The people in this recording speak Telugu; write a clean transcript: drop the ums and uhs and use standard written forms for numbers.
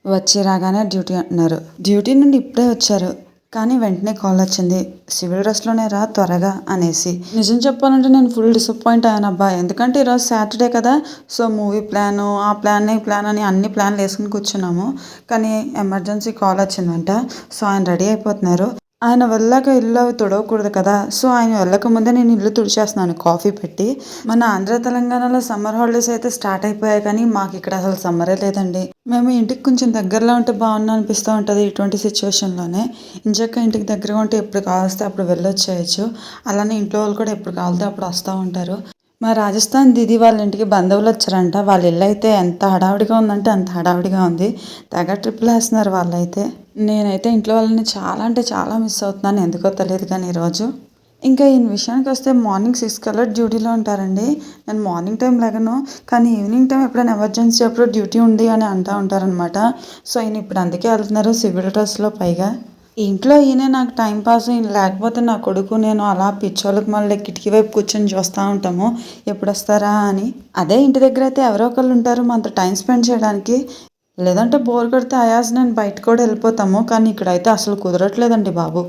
వచ్చి రాగానే డ్యూటీ అంటున్నారు. డ్యూటీ నుండి ఇప్పుడే వచ్చారు. కానీ వెంటనే కాల్ వచ్చింది. సివిల్ డ్రెస్లోనే రా త్వరగా అనేసి. నిజం చెప్పాలంటే నేను ఫుల్ డిసప్పాయింట్ అయ్యాను అబ్బా. ఎందుకంటే ఈరోజు సాటర్డే కదా. సో మూవీ ప్లాను, ఆ ప్లాన్, ఈ ప్లాన్ అని అన్ని ప్లాన్లు వేసుకుని కూర్చున్నాము. కానీ ఎమర్జెన్సీ కాల్ వచ్చిందంట. సో ఆయన రెడీ అయిపోతున్నారు. ఆయన వెళ్ళాక ఇల్లు అవి తుడవకూడదు కదా. సో ఆయన వెళ్ళక ముందే నేను ఇల్లు తుడిచేస్తున్నాను కాఫీ పెట్టి. మన ఆంధ్ర తెలంగాణలో సమ్మర్ హాలిడేస్ అయితే స్టార్ట్ అయిపోయాయి, కానీ మాకు ఇక్కడ అసలు సమ్మరే లేదండి. మేము ఇంటికి కొంచెం దగ్గరలో ఉంటే బాగున్నా అనిపిస్తూ ఉంటుంది ఇటువంటి సిచ్యువేషన్లోనే. ఇంచక్క ఇంటికి దగ్గరగా ఉంటే ఎప్పుడు కావస్తే అప్పుడు వెళ్ళొచ్చేయచ్చు. అలానే ఇంట్లో వాళ్ళు కూడా ఎప్పుడు కావాలితే అప్పుడు వస్తూ ఉంటారు. మా రాజస్థాన్ దీది వాళ్ళ ఇంటికి బంధువులు వచ్చారంట. వాళ్ళ ఇల్లు అయితే ఎంత హడావిడిగా ఉందంటే అంత హడావిడిగా ఉంది. తెగ ట్రిప్లు వేస్తున్నారు వాళ్ళైతే. నేనైతే ఇంట్లో వాళ్ళని చాలా అంటే చాలా మిస్ అవుతున్నాను. ఎందుకో తెలియదు కానీ ఈరోజు. ఇంకా ఈ విషయానికి వస్తే మార్నింగ్ 6 కల్లా డ్యూటీలో ఉంటారండి. నేను మార్నింగ్ టైం లేగను, కానీ ఈవినింగ్ టైం ఎప్పుడైనా ఎమర్జెన్సీ అప్పుడు డ్యూటీ ఉంది అని అంటూ ఉంటారనమాట. సో ఈయన ఇప్పుడు అందుకే వెళ్తున్నారు సివిల్ డ్రెస్లో. పైగా ఇంట్లో ఈయనే నాకు టైం పాస్. ఈయన లేకపోతే నా కొడుకు నేను అలా పిచ్చోళ్ళకి మళ్ళీ కిటికీ వైపు కూర్చొని చూస్తూ ఉంటాము ఎప్పుడు వస్తారా అని. అదే ఇంటి దగ్గర అయితే ఎవరో ఒకళ్ళు ఉంటారు మనతో టైం స్పెండ్ చేయడానికి. లేదంటే బోర్ కొడితే అయాజ్ నేను బయట కూడా వెళ్ళిపోతాము. కానీ ఇక్కడైతే అసలు కుదరట్లేదండి బాబు.